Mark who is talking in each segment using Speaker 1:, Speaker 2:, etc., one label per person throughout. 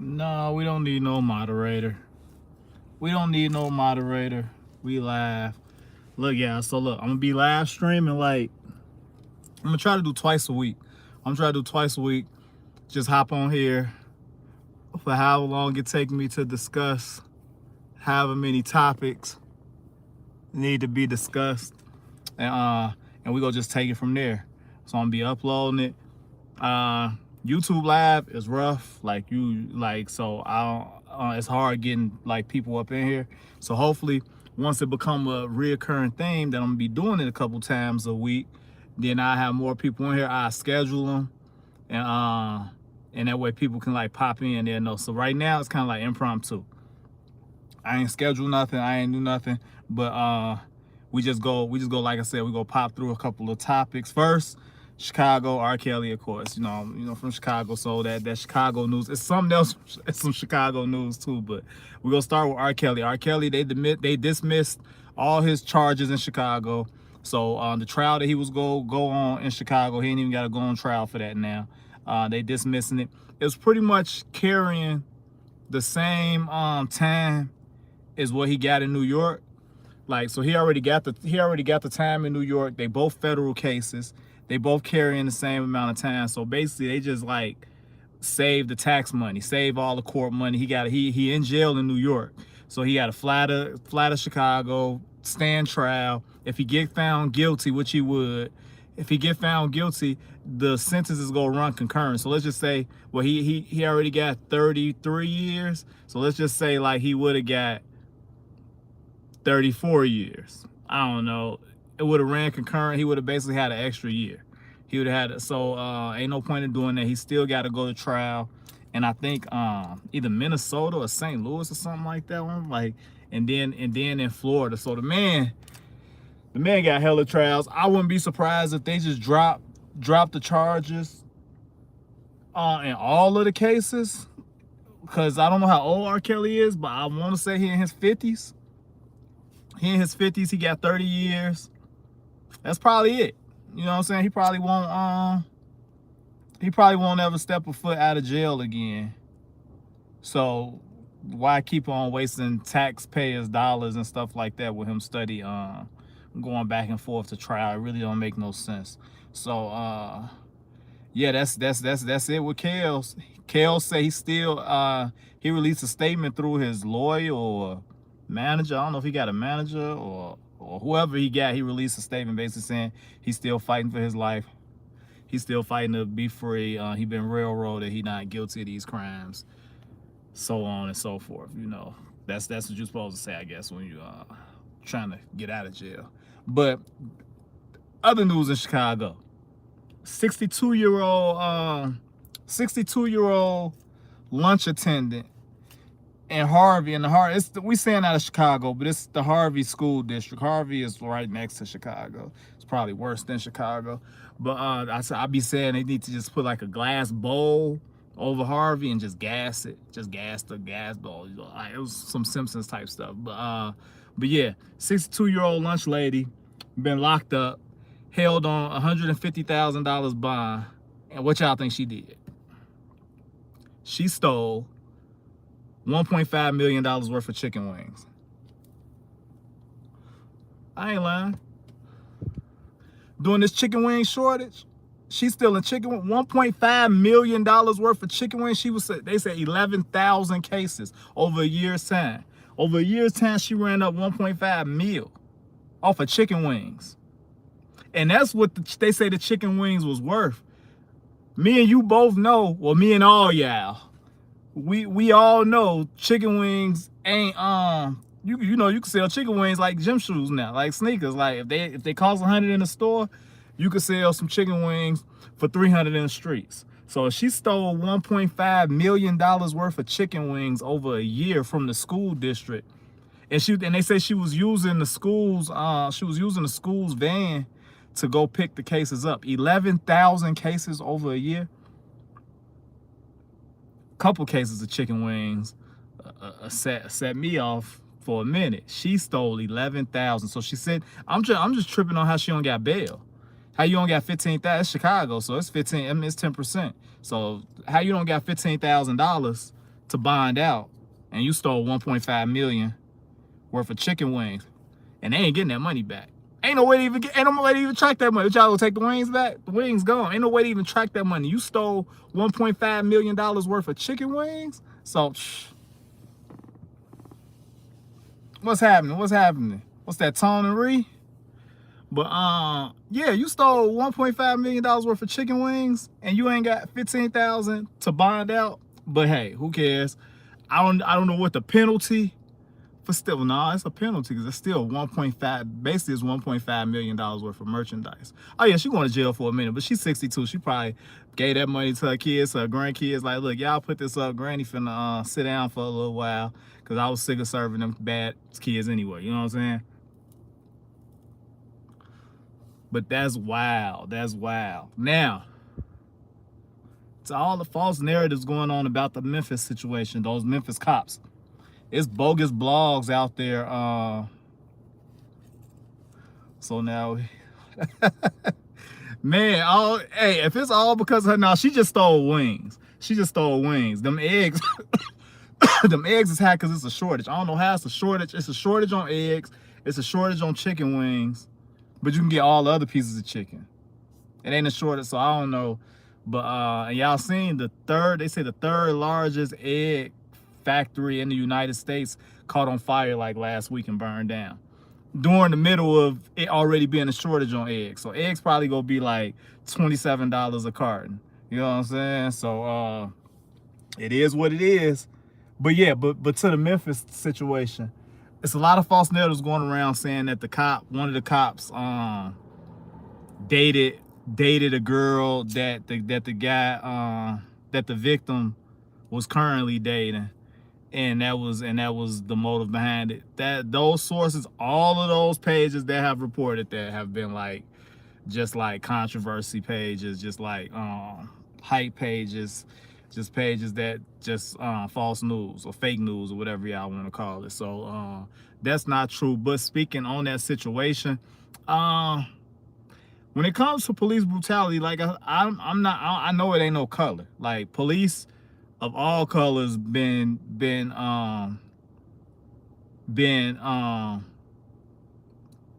Speaker 1: No, we don't need no moderator. We don't need no moderator. We live. Look, yeah, so look, I'm gonna be live streaming like I'm gonna try to do twice a week. I'm trying to do twice a week. Just hop on here for however long it takes me to discuss however many topics need to be discussed. And we gonna just take it from there. So I'm gonna be uploading it. YouTube live is rough, it's hard getting like people up in here. So hopefully once it become a reoccurring thing that I'm gonna be doing it a couple times a week, then I have more people in here. I schedule them, and that way people can like pop in there. No, so right now it's kind of like impromptu. I ain't scheduled nothing, I ain't do nothing, but we just go like I said, we go pop through a couple of topics. First, Chicago, R. Kelly, of course, you know, from Chicago, so that Chicago news. It's something else, it's some Chicago news too, but we're gonna start with R. Kelly. R. Kelly, they dismissed all his charges in Chicago. So the trial that he was go on in Chicago, he ain't even gotta go on trial for that now. They dismissing it. It was pretty much carrying the same time as what he got in New York. Like, so he already got the time in New York. They both federal cases. They both carrying the same amount of time. So basically they just like save the tax money, save all the court money. He in jail in New York. So he got to fly to Chicago, stand trial. If he get found guilty, which he would, if he get found guilty, the sentence is gonna run concurrent. So let's just say, well, he already got 33 years. So let's just say like he would have got 34 years. I don't know. It would have ran concurrent. He would have basically had an extra year. He would have had it. So ain't no point in doing that. He still got to go to trial. And I think either Minnesota or St. Louis or something like that one. Like, and then in Florida. So the man got hella trials. I wouldn't be surprised if they just drop the charges in all of the cases. Because I don't know how old R. Kelly is, but I want to say he in his 50s. He in his 50s, he got 30 years. That's probably it. You know what I'm saying? He probably won't ever step a foot out of jail again. So why keep on wasting taxpayers' dollars and stuff like that with him going back and forth to trial? It really don't make no sense. So yeah, that's it with Kels. Kels say he released a statement through his lawyer or manager. I don't know if he got a manager or whoever he got. He released a statement basically saying he's still fighting for his life. He's still fighting to be free. He been railroaded. He not guilty of these crimes, so on and so forth. You know, that's what you're supposed to say, I guess, when you trying to get out of jail. But other news in Chicago: 62-year-old lunch attendant in Harvey, we saying out of Chicago, but it's the Harvey school district. Harvey is right next to Chicago. It's probably worse than Chicago. But I be saying they need to just put like a glass bowl over Harvey and just gas it. Just gas the gas bowl. You know, it was some Simpsons type stuff. But yeah, 62-year-old lunch lady been locked up, held on $150,000 bond. And what y'all think she did? She stole $1.5 million worth of chicken wings. I ain't lying. During this chicken wing shortage, she's stealing $1.5 million worth of chicken wings. They said 11,000 cases over a year's time. Over a year's time, she ran up 1.5 mil off of chicken wings. And that's what they say the chicken wings was worth. Me and you both know, well, me and all y'all, we all know chicken wings ain't you know, you can sell chicken wings like gym shoes now, like sneakers. Like if they cost 100 in the store, you could sell some chicken wings for 300 in the streets. So she stole $1.5 million worth of chicken wings over a year from the school district. And they say she was using the school's van to go pick the cases up. 11,000 cases over a year. Couple cases of chicken wings set me off for a minute. She stole 11,000. So she said, I'm just tripping on how she don't got bail. How you don't got 15,000? It's Chicago, so it's 15. I mean, it's 10%. So how you don't got $15,000 to bond out, and you stole 1.5 million worth of chicken wings, and they ain't getting that money back. Ain't no way to even track that money. Y'all gonna take the wings back? The wings gone. Ain't no way to even track that money. You stole $1.5 million worth of chicken wings. So, what's happening? What's happening? What's that, Tone and Ree? But yeah, you stole $1.5 million worth of chicken wings, and you ain't got 15,000 to bond out. But hey, who cares? I don't know what the penalty. But still, no, it's a penalty because it's still 1.5, basically it's $1.5 million worth of merchandise. Oh yeah, she going to jail for a minute, but she's 62. She probably gave that money to her kids, to her grandkids. Like, look, y'all put this up. Granny finna sit down for a little while because I was sick of serving them bad kids anyway. You know what I'm saying? But that's wild. That's wild. Now, to all the false narratives going on about the Memphis situation, those Memphis cops. It's bogus blogs out there. So now, man, hey, if it's all because of her, now she just stole wings. She just stole wings. Them eggs, them eggs is hot because it's a shortage. I don't know how it's a shortage. It's a shortage on eggs. It's a shortage on chicken wings, but you can get all the other pieces of chicken. It ain't a shortage, so I don't know. But y'all seen they say the third largest egg factory in the United States caught on fire like last week and burned down during the middle of it already being a shortage on eggs. So eggs probably gonna be like $27 a carton. You know what I'm saying? So it is what it is. But yeah, but to the Memphis situation, it's a lot of false narratives going around saying that one of the cops dated a girl that the victim was currently dating. And that was the motive behind it. Those sources, all of those pages that have reported that have been like, just like controversy pages, just like hype pages, just pages that just false news or fake news or whatever y'all want to call it. So that's not true. But speaking on that situation, when it comes to police brutality, like I know it ain't no color. Like police of all colors been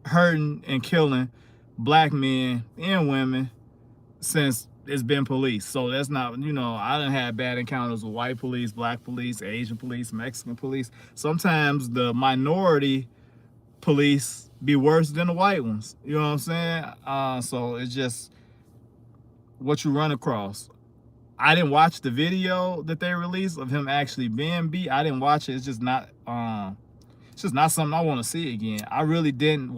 Speaker 1: hurting and killing black men and women since it's been police. So that's not, you know, I done had bad encounters with white police, black police, Asian police, Mexican police. Sometimes the minority police be worse than the white ones. You know what I'm saying? So it's just what you run across. I didn't watch the video that they released of him actually being beat. I didn't watch it. It's just not something I want to see again. I really didn't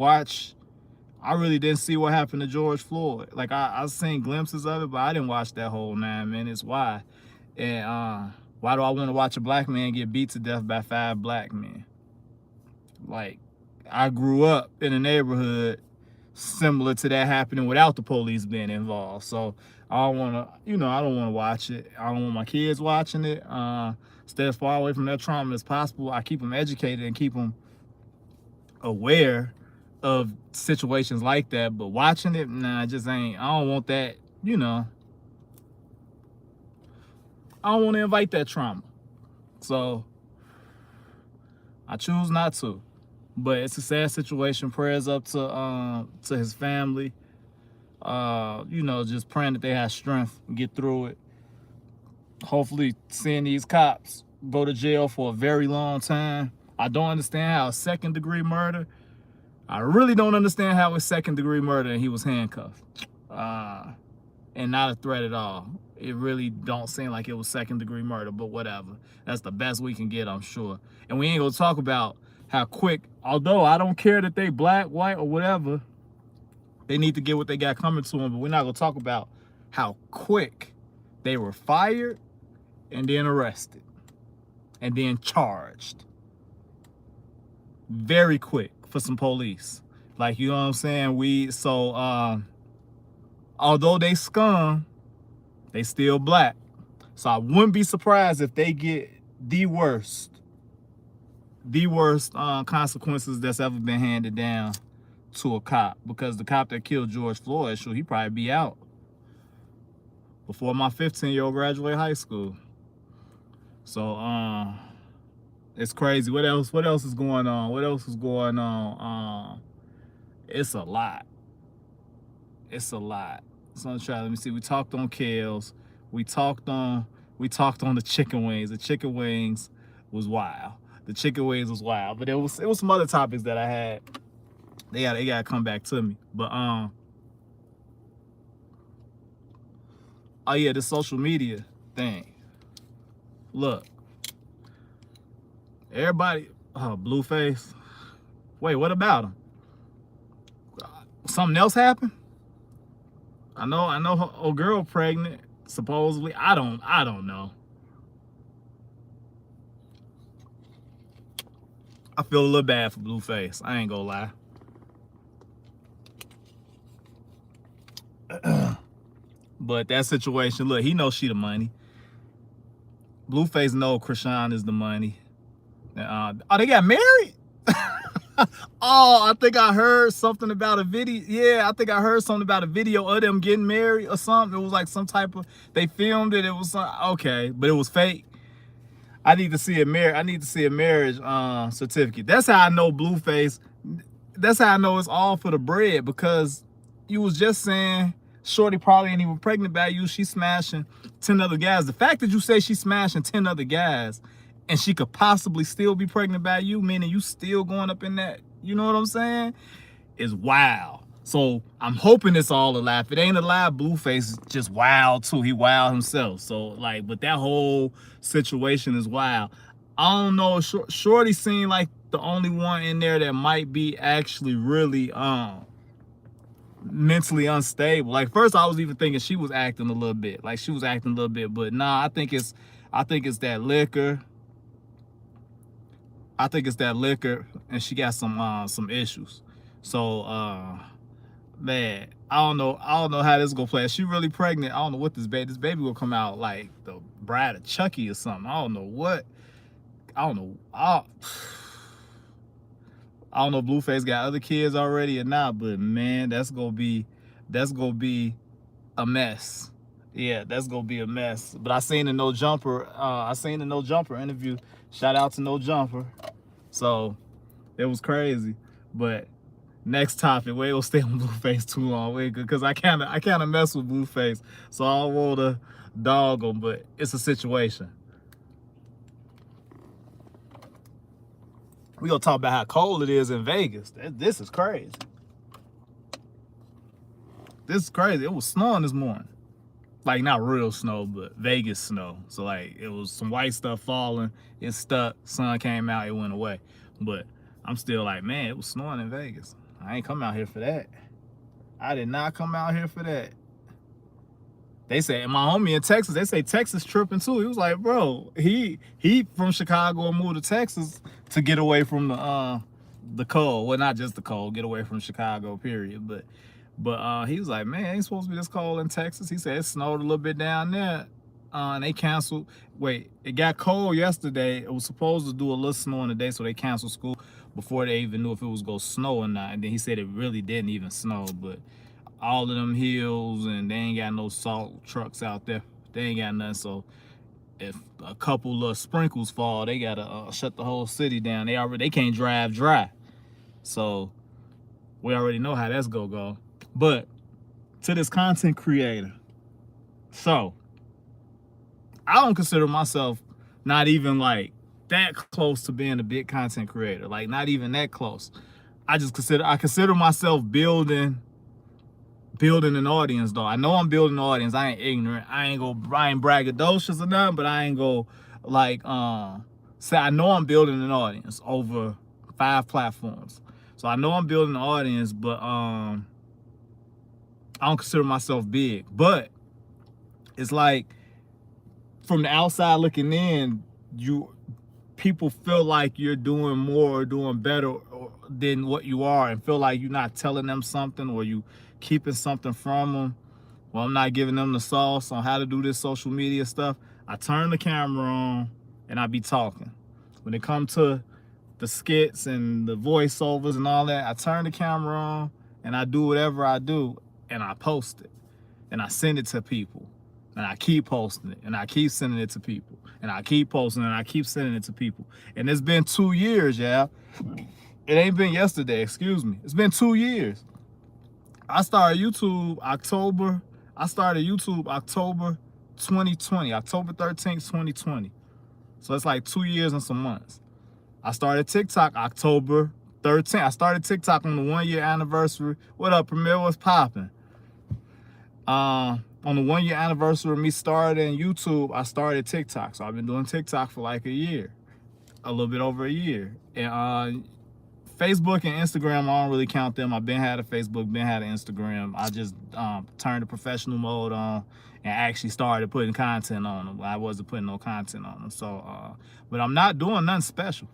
Speaker 1: see what happened to George Floyd. Like I've seen glimpses of it, but I didn't watch that whole 9 minutes. Why? And why do I want to watch a black man get beat to death by 5 black men? Like, I grew up in a neighborhood similar to that happening without the police being involved. So I don't want to, I don't want to watch it. I don't want my kids watching it. Stay as far away from that trauma as possible. I keep them educated and keep them aware of situations like that. But watching it, nah, it just ain't. I don't want that, I don't want to invite that trauma. So I choose not to. But it's a sad situation. Prayers up to his family. Just praying that they have strength and get through it. Hopefully seeing these cops go to jail for a very long time. I don't understand how it's second-degree murder. I really don't understand how it's second-degree murder and he was handcuffed. And not a threat at all. It really don't seem like it was second-degree murder, but whatever. That's the best we can get, I'm sure. And we ain't gonna talk about how quick, although I don't care that they black, white, or whatever, they need to get what they got coming to them, but we're not gonna talk about how quick they were fired and then arrested and then charged. Very quick for some police. Like, you know what I'm saying? Although they scum, they still black. So I wouldn't be surprised if they get the worst consequences that's ever been handed down to a cop, because the cop that killed George Floyd, he probably be out before my 15-year-old graduate high school. So it's crazy. What else? What else is going on? What else is going on? It's a lot. It's a lot. So I'm trying. Let me see. We talked on Kales. We talked on. We talked on the chicken wings. The chicken wings was wild. The chicken wings was wild. But it was some other topics that I had. They gotta come back to me. But oh yeah, the social media thing. Look, everybody. Oh, Blueface. Wait, what about him? Something else happened? I know her old girl pregnant, supposedly. I don't know. I feel a little bad for Blueface. I ain't gonna lie. But that situation, look, he knows she the money. Blueface know Krishan is the money. Oh, they got married? Oh, I think I heard something about a video. Yeah, I think I heard something about a video of them getting married or something. It was like some type of, they filmed it. It was okay, but it was fake. I need to see a marriage certificate. That's how I know Blueface. That's how I know it's all for the bread, because you was just saying Shorty probably ain't even pregnant by you. She's smashing 10 other guys. The fact that you say she's smashing 10 other guys and she could possibly still be pregnant by you, meaning you still going up in that, you know what I'm saying, is wild. So I'm hoping it's all a lie. If it ain't a lie, Blueface is just wild too. He wild himself. So like, but that whole situation is wild. I don't know. Shorty seemed like the only one in there that might be actually really mentally unstable. Like first I was even thinking she was acting a little bit. But nah, I think it's that liquor. I think it's that liquor, and she got some issues. So man, I don't know how this gonna play. If she really pregnant, I don't know what this baby will come out like the bride of Chucky or something. I don't know what. I don't know. I don't know if Blueface got other kids already or not, but man, that's gonna be a mess. Yeah, that's gonna be a mess. But I seen the No Jumper. Interview. Shout out to No Jumper. So it was crazy. But next topic, we ain't gonna stay on Blueface too long, because I kind of mess with Blueface, so I don't want to dog him. But it's a situation. We gonna talk about how cold it is in Vegas. This is crazy. This is crazy. It was snowing this morning. Like not real snow, but Vegas snow. So like it was some white stuff falling. It stuck. Sun came out. It went away. But I'm still like, man, it was snowing in Vegas. I ain't come out here for that. I did not come out here for that. They say, and my homie in Texas, they say Texas tripping too. He was like, bro, he from Chicago and moved to Texas to get away from the cold. Well, not just the cold, get away from Chicago, period. But he was like, man, it ain't supposed to be this cold in Texas. He said it snowed a little bit down there. And they canceled. Wait, it got cold yesterday. It was supposed to do a little snowing today, so they canceled school before they even knew if it was gonna snow or not. And then he said it really didn't even snow, but all of them hills, and they ain't got no salt trucks out there. They ain't got nothing. So if a couple of sprinkles fall, they gotta shut the whole city down. They can't drive dry. So we already know how that's gonna go. But to this content creator, so I don't consider myself not even like that close to being a big content creator, like not even that close. I consider myself building an audience though. I know I'm building an audience. I ain't ignorant. I ain't braggadocious or nothing, but I ain't go like say I know I'm building an audience over 5 platforms. So I know I'm building an audience, but I don't consider myself big. But it's like from the outside looking in, people feel like you're doing more or doing better than what you are, and feel like you're not telling them something, or you keeping something from them. Well, I'm not giving them the sauce on how to do this social media stuff. I turn the camera on and I be talking. When it comes to the skits and the voiceovers and all that, I turn the camera on and I do whatever I do, and I post it and I send it to people. And I keep posting it, and I keep sending it to people, and I keep posting it, and I keep sending it to people. And it's been 2 years, yeah. It ain't been yesterday, excuse me. It's been 2 years. I started YouTube October 2020, October 13th, 2020. So it's like 2 years and some months. I started TikTok October 13th. I started TikTok on the 1 year anniversary. What up, Premier? What's popping? On the 1 year anniversary of me starting YouTube, I started TikTok. So I've been doing TikTok for like a year, a little bit over a year. And Facebook and Instagram, I don't really count them. I've been had a Facebook, been had an Instagram. I just turned the professional mode on and actually started putting content on them. I wasn't putting no content on them. So, but I'm not doing nothing special.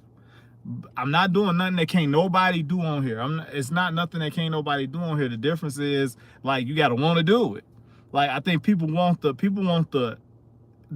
Speaker 1: I'm not doing nothing that can't nobody do on here. It's not nothing that can't nobody do on here. The difference is, like, you gotta want to do it. Like, I think people want the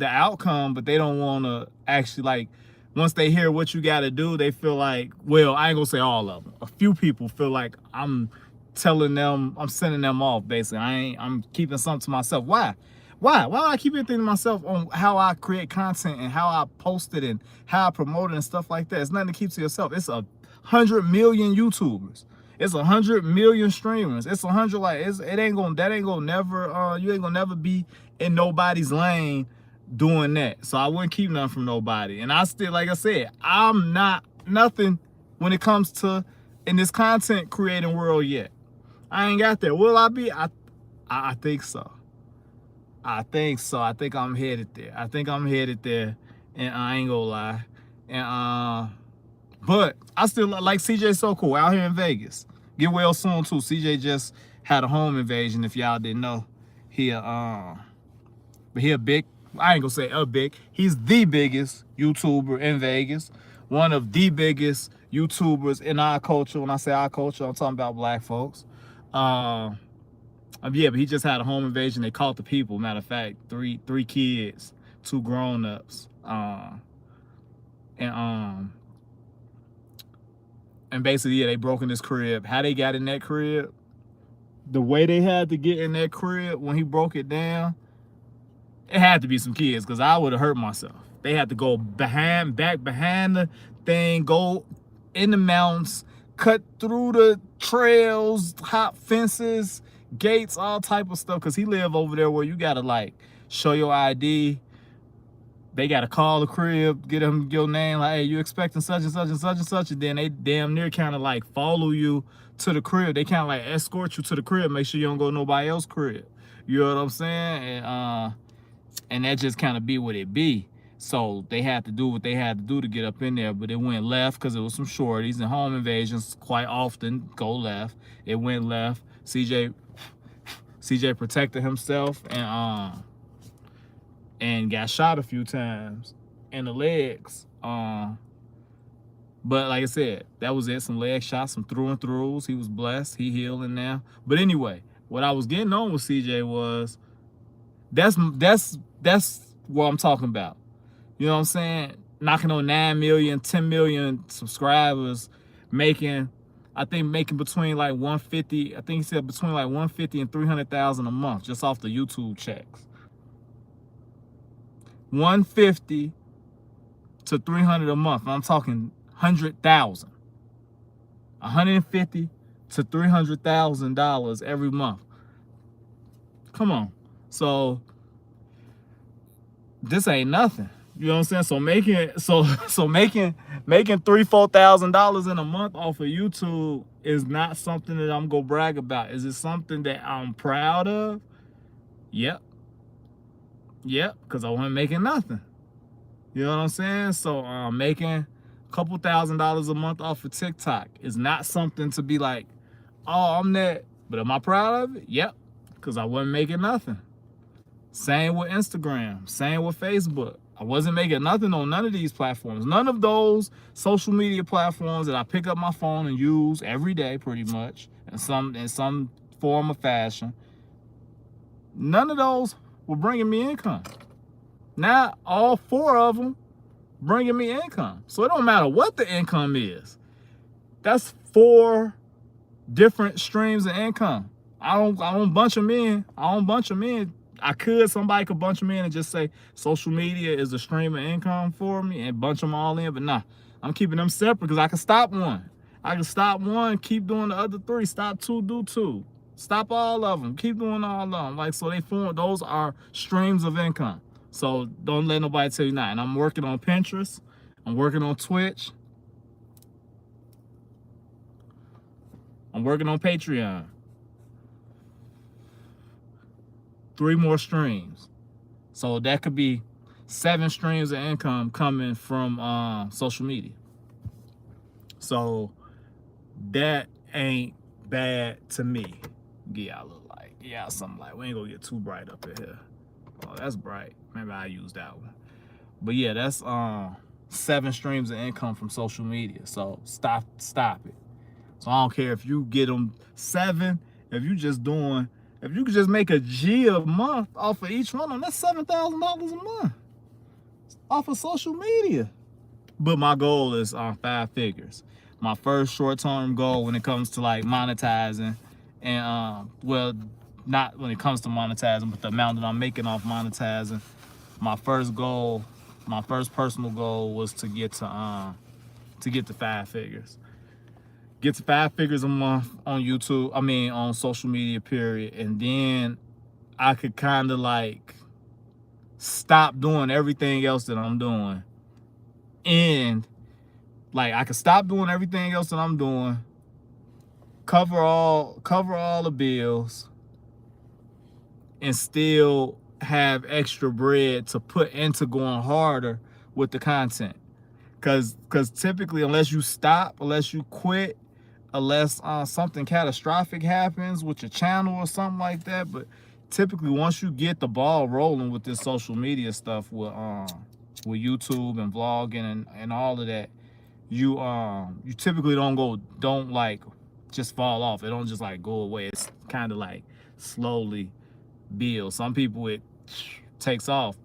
Speaker 1: outcome, but they don't want to actually, like, once they hear what you got to do, they feel like, well, I ain't gonna say all of them. A few people feel like I'm telling them, I'm sending them off, basically. I'm keeping something to myself. Why? Why do I keep anything to myself on how I create content and how I post it and how I promote it and stuff like that? It's nothing to keep to yourself. It's 100 million YouTubers. It's 100 million streamers. It's 100, like, that ain't gonna never, you ain't gonna never be in nobody's lane doing that. So I wouldn't keep nothing from nobody. And I still, like I said, I'm not nothing when it comes to in this content creating world yet. I ain't got there. Will I be? I think so. I think so. I think I'm headed there. I think I'm headed there, and I ain't gonna lie. And but I still like CJ So Cool out here in Vegas. Get well soon too. CJ just had a home invasion. If y'all didn't know, but he a big. I ain't gonna say a big. He's the biggest YouTuber in Vegas. One of the biggest YouTubers in our culture. When I say our culture, I'm talking about black folks. Yeah, but he just had a home invasion. They caught the people. Matter of fact, three kids, 2 grown-ups, and basically, yeah, they broke in his crib. How they got in that crib, the way they had to get in that crib when he broke it down, it had to be some kids, because I would have hurt myself. They had to go back behind the thing, go in the mountains, cut through the trails, hop fences, gates, all type of stuff, because he live over there where you gotta, like, show your ID. They gotta call the crib, get him your name, like, hey, you expecting such and such and such and such, and then they damn near kind of like follow you to the crib. They kind of like escort you to the crib, make sure you don't go to nobody else's crib. You know what I'm saying? And that just kind of be what it be. So they had to do what they had to do to get up in there, but it went left because it was some shorties, and home invasions quite often go left. It went left. CJ protected himself and got shot a few times in the legs. But like I said, that was it. Some leg shots, some through and throughs. He was blessed. He healing now. But anyway, what I was getting on with CJ was that's what I'm talking about. You know what I'm saying? Knocking on 9 million, 10 million subscribers, making between like 150, I think he said between like 150 and 300,000 a month just off the YouTube checks. 150 to 300 a month. I'm talking 100,000. 150 to $300,000 every month. Come on. So this ain't nothing. You know what I'm saying? So making $3,000-$4,000 in a month off of YouTube is not something that I'm gonna brag about. Is it something that I'm proud of? Yep, because I wasn't making nothing. You know what I'm saying? So making a couple $1,000s a month off of TikTok is not something to be like, oh, I'm that. But am I proud of it? Yep, because I wasn't making nothing. Same with Instagram, same with Facebook. I wasn't making nothing on none of these platforms. None of those social media platforms that I pick up my phone and use every day pretty much in some form or fashion. None of those were bringing me income. Now all 4 of them bringing me income. So it don't matter what the income is. That's 4 different streams of income. I don't bunch them in. somebody could bunch them in and just say social media is a stream of income for me and bunch them all in, but nah, I'm keeping them separate because I can stop one. I can stop one, keep doing the other three, stop two, do two. Stop all of them, keep doing all of them. Like, so they form, those are streams of income. So don't let nobody tell you nothing. And I'm working on Pinterest, I'm working on Twitch, I'm working on Patreon. 3 more streams. So that could be 7 streams of income coming from social media. So that ain't bad to me. Yeah, I look like, yeah, something like, we ain't gonna get too bright up in here. Oh, that's bright. Maybe I use that one. But yeah, that's 7 streams of income from social media. So stop it. So I don't care if you get them 7, if you could just make a G a month off of each one of them, that's $7,000 a month off of social media. But my goal is 5 figures. My first short-term goal when it comes to like monetizing, and well, not when it comes to monetizing, but the amount that I'm making off monetizing. My first personal goal was to get to 5 figures. Get to 5 figures a month on YouTube, on social media, period. And then I could kind of like stop doing everything else that I'm doing. And like, I could stop doing everything else that I'm doing, cover all the bills, and still have extra bread to put into going harder with the content. Cause typically, unless you quit, unless something catastrophic happens with your channel or something like that, but typically once you get the ball rolling with this social media stuff with YouTube and vlogging and all of that, you typically don't like just fall off. It don't just like go away. It's kind of like slowly builds. Some people it takes off,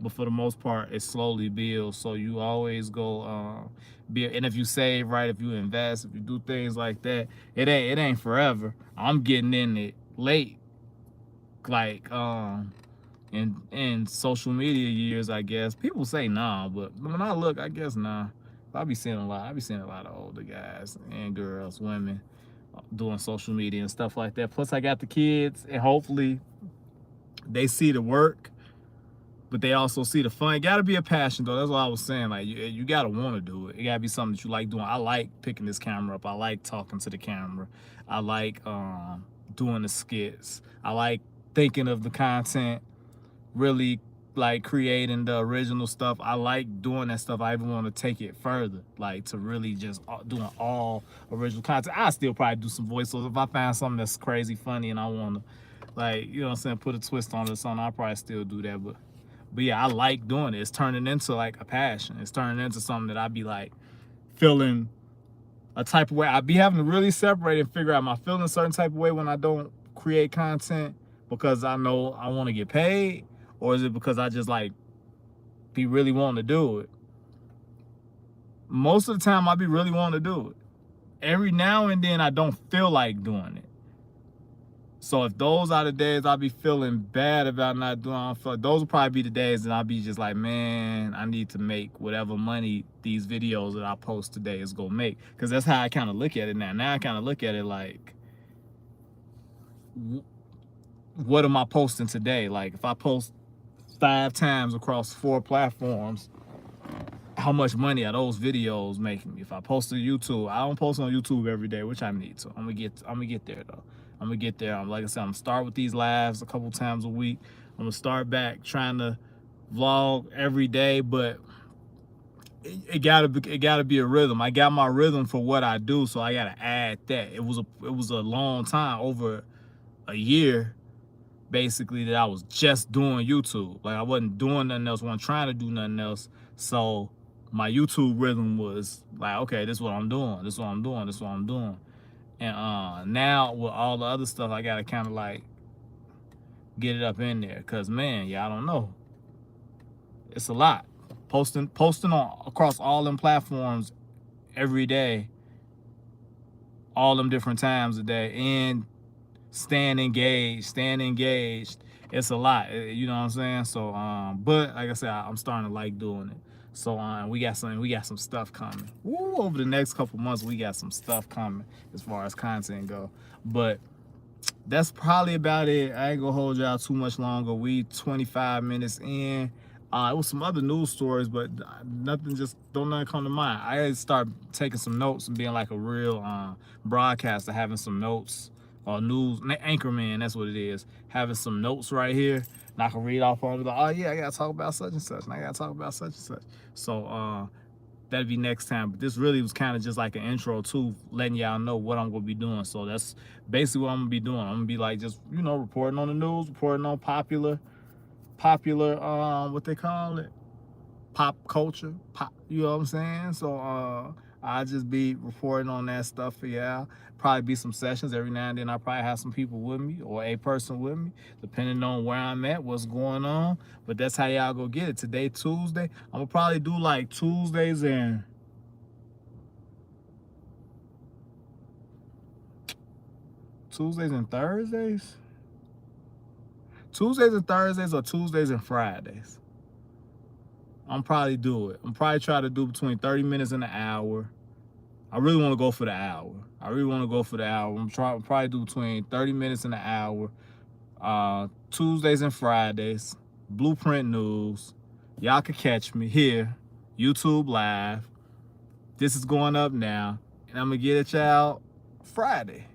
Speaker 1: but for the most part it slowly builds. So you always go and if you save right, if you invest, if you do things like that, it ain't forever. I'm getting in it late, like in social media years, I guess. People say nah, but when I look, I guess nah. I be seeing a lot of older guys and girls, women doing social media and stuff like that. Plus I got the kids, and hopefully they see the work, but they also see the fun. It gotta be a passion though. That's what I was saying. Like you gotta want to do it. It gotta be something that you like doing. I like picking this camera up. I like talking to the camera. I like doing the skits. I like thinking of the content, really like creating the original stuff. I like doing that stuff. I even want to take it further, like to really just doing all original content. I still probably do some voiceovers if I find something that's crazy funny and I want to, like, you know what I'm saying, put a twist on it or something. I'll probably still do that. But yeah, I like doing it. It's turning into like a passion. It's turning into something that I be like feeling a type of way. I be having to really separate and figure out, am I feeling a certain type of way when I don't create content because I know I want to get paid, or is it because I just like be really wanting to do it? Most of the time I be really wanting to do it. Every now and then I don't feel like doing it. So if those are the days I be feeling bad about not doing it, those will probably be the days that I'll be just like, man, I need to make whatever money these videos that I post today is gonna make. Because that's how I kind of look at it now. Now I kind of look at it like, what am I posting today? Like if I post 5 times across 4 platforms, how much money are those videos making me? If I post to YouTube, I don't post on YouTube every day, which I need to. I'm gonna get there though. I'm gonna get there. Like I said, I'm gonna start with these lives a couple times a week. I'm gonna start back trying to vlog every day, but it gotta be a rhythm. I got my rhythm for what I do, so I gotta add that. It was a long time, over a year, basically, that I was just doing YouTube. Like I wasn't doing nothing else, wasn't trying to do nothing else. So my YouTube rhythm was like, okay, this is what I'm doing, this is what I'm doing, this is what I'm doing. And now with all the other stuff, I gotta kind of like get it up in there, cause man, yeah, I don't know, it's a lot. Posting on across all them platforms every day, all them different times a day, and staying engaged. It's a lot, you know what I'm saying? So, but like I said, I'm starting to like doing it. So, we got some stuff coming. Woo, over the next couple months, we got some stuff coming as far as content go. But that's probably about it. I ain't gonna hold y'all too much longer. We 25 minutes in. It was some other news stories, but nothing come to mind. I had to start taking some notes and being like a real broadcaster, having some notes or news anchorman. That's what it is. Having some notes right here, and I can read off on it. Like, oh yeah, I gotta talk about such and such, and I gotta talk about such and such. So that'd be next time. But this really was kind of just like an intro to letting y'all know what I'm gonna be doing. So that's basically what I'm gonna be doing. I'm gonna be like just, you know, reporting on the news, reporting on popular what they call it, pop culture, you know what I'm saying? So I'll just be reporting on that stuff for y'all. Probably be some sessions every now and then. I'll probably have some people with me or a person with me, depending on where I'm at, what's going on. But that's how y'all go get it. Today, Tuesday. I'm gonna probably do like Tuesdays and Thursdays. Tuesdays and Thursdays or Tuesdays and Fridays. I'm probably do it. I'm probably try to do between 30 minutes and an hour. I really want to go for the hour. I'm probably do between 30 minutes and an hour. Tuesdays and Fridays. Blveprint News. Y'all can catch me here. YouTube Live. This is going up now. And I'm going to get at y'all Friday.